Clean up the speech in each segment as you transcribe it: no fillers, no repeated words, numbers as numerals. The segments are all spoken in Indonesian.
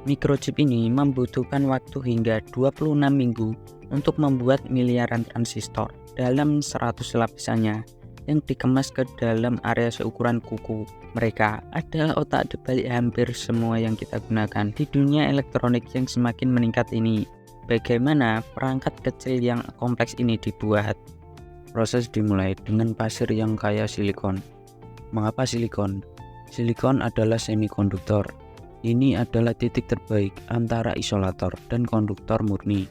Microchip ini membutuhkan waktu hingga 26 minggu untuk membuat miliaran transistor dalam 100 lapisannya yang dikemas ke dalam area seukuran kuku. Mereka adalah otak dibalik hampir semua yang kita gunakan di dunia elektronik yang semakin meningkat ini. Bagaimana perangkat kecil yang kompleks ini dibuat? Proses dimulai dengan pasir yang kaya silikon. Mengapa silikon? Silikon adalah semikonduktor. Ini adalah titik terbaik antara isolator dan konduktor murni,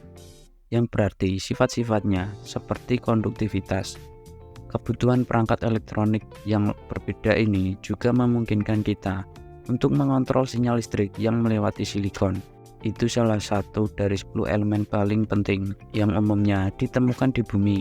yang berarti sifat-sifatnya seperti konduktivitas. Kebutuhan perangkat elektronik yang berbeda ini juga memungkinkan kita untuk mengontrol sinyal listrik yang melewati silikon. Itu salah satu dari 10 elemen paling penting yang umumnya ditemukan di bumi.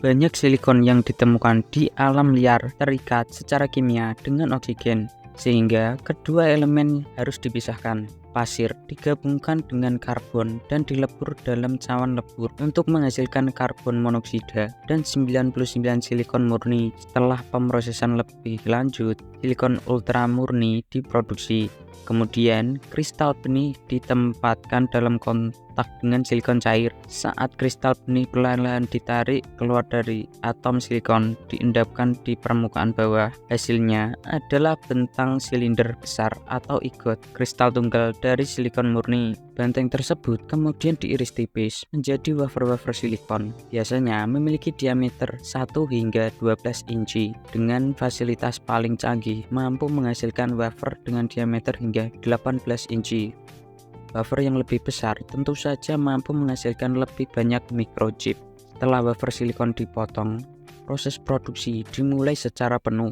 Banyak silikon yang ditemukan di alam liar terikat secara kimia dengan oksigen, sehingga kedua elemen harus dipisahkan. Pasir digabungkan dengan karbon dan dilebur dalam cawan lebur untuk menghasilkan karbon monoksida dan 99 silikon murni. Setelah pemrosesan lebih lanjut, silikon ultra murni diproduksi. Kemudian, kristal benih ditempatkan dalam kontak dengan silikon cair. Saat kristal benih perlahan-lahan ditarik keluar dari atom silikon, diendapkan di permukaan bawah. Hasilnya adalah bentang silinder besar atau igot kristal tunggal dari silikon murni. Benteng tersebut kemudian diiris tipis menjadi wafer-wafer silikon. Biasanya memiliki diameter 1 hingga 12 inci. Dengan fasilitas paling canggih, mampu menghasilkan wafer dengan diameter hingga 18 inci. Wafer yang lebih besar tentu saja mampu menghasilkan lebih banyak microchip. Setelah wafer silikon dipotong, proses produksi dimulai secara penuh.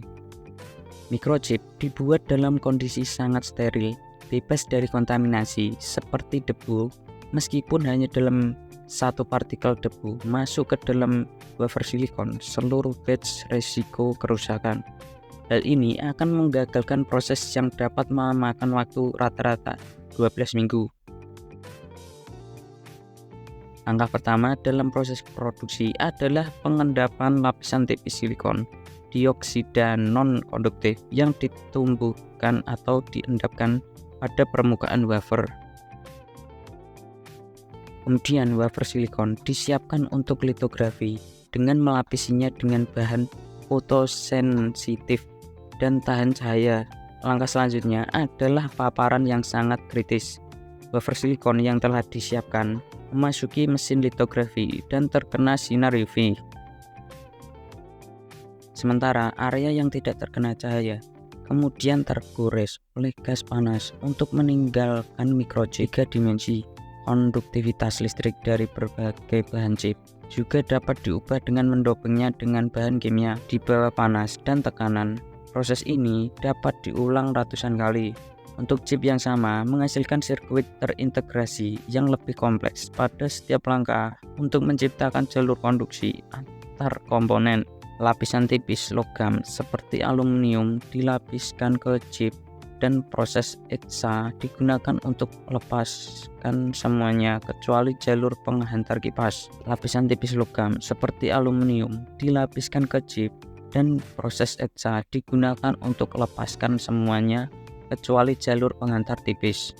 Microchip dibuat dalam kondisi sangat steril, bebas dari kontaminasi seperti debu, meskipun hanya dalam satu partikel debu masuk ke dalam wafer silikon, seluruh batch resiko kerusakan. Hal ini akan menggagalkan proses yang dapat memakan waktu rata-rata 12 minggu. Langkah pertama dalam proses produksi adalah pengendapan lapisan tipis silikon dioksida non-konduktif yang ditumbuhkan atau diendapkan pada permukaan wafer. Kemudian wafer silikon disiapkan untuk litografi dengan melapisinya dengan bahan fotosensitif dan tahan cahaya. Langkah selanjutnya adalah paparan yang sangat kritis. Wafer silikon yang telah disiapkan memasuki mesin litografi dan terkena sinar UV. Sementara area yang tidak terkena cahaya kemudian tergores oleh gas panas untuk meninggalkan microchip 3 dimensi. Konduktivitas listrik dari berbagai bahan chip juga dapat diubah dengan mendopengnya dengan bahan kimia di bawah panas dan tekanan. Proses ini dapat diulang ratusan kali. Untuk chip yang sama menghasilkan sirkuit terintegrasi yang lebih kompleks pada setiap langkah untuk menciptakan jalur konduksi antar komponen. Lapisan tipis logam seperti aluminium dilapiskan ke chip dan proses etsa digunakan untuk melepaskan semuanya kecuali jalur penghantar kipas. Lapisan tipis logam seperti aluminium dilapiskan ke chip dan proses etsa digunakan untuk melepaskan semuanya kecuali jalur penghantar tipis.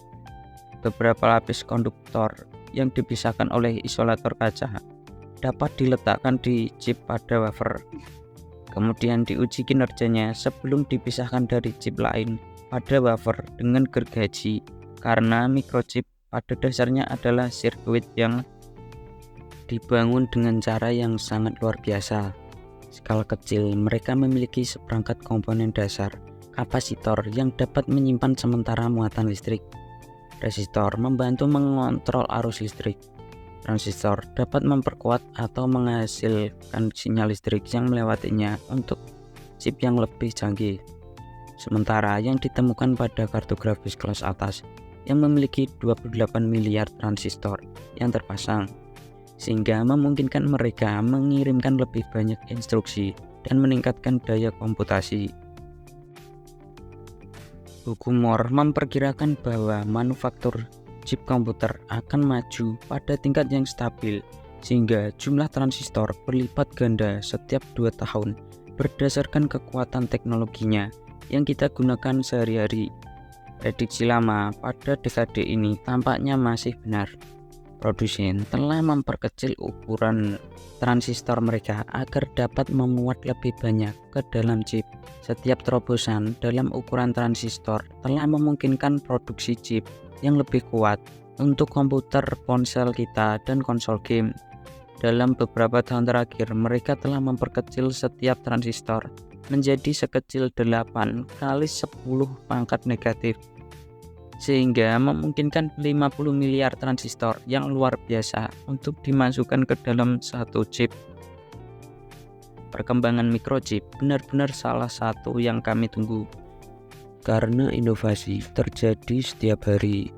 Beberapa lapis konduktor yang dipisahkan oleh isolator kaca dapat diletakkan di chip pada wafer, kemudian diuji kinerjanya sebelum dipisahkan dari chip lain pada wafer dengan gergaji, karena microchip pada dasarnya adalah sirkuit yang dibangun dengan cara yang sangat luar biasa. Skala kecil, mereka memiliki seperangkat komponen dasar, kapasitor yang dapat menyimpan sementara muatan listrik, resistor membantu mengontrol arus listrik, transistor dapat memperkuat atau menghasilkan sinyal listrik yang melewatinya untuk chip yang lebih canggih. Sementara yang ditemukan pada kartu grafis kelas atas yang memiliki 28 miliar transistor yang terpasang, sehingga memungkinkan mereka mengirimkan lebih banyak instruksi dan meningkatkan daya komputasi. Buku Moore memperkirakan bahwa manufaktur chip komputer akan maju pada tingkat yang stabil sehingga jumlah transistor berlipat ganda setiap 2 tahun berdasarkan kekuatan teknologinya yang kita gunakan sehari-hari. Prediksi lama pada dekade ini tampaknya masih benar. Produsen telah memperkecil ukuran transistor mereka agar dapat memuat lebih banyak ke dalam chip. Setiap terobosan dalam ukuran transistor telah memungkinkan produksi chip yang lebih kuat untuk komputer, ponsel kita, dan konsol game. Dalam beberapa tahun terakhir, mereka telah memperkecil setiap transistor menjadi sekecil 8 kali 10 pangkat negatif, sehingga memungkinkan 50 miliar transistor yang luar biasa untuk dimasukkan ke dalam satu chip. Perkembangan microchip benar-benar salah satu yang kami tunggu, karena inovasi terjadi setiap hari.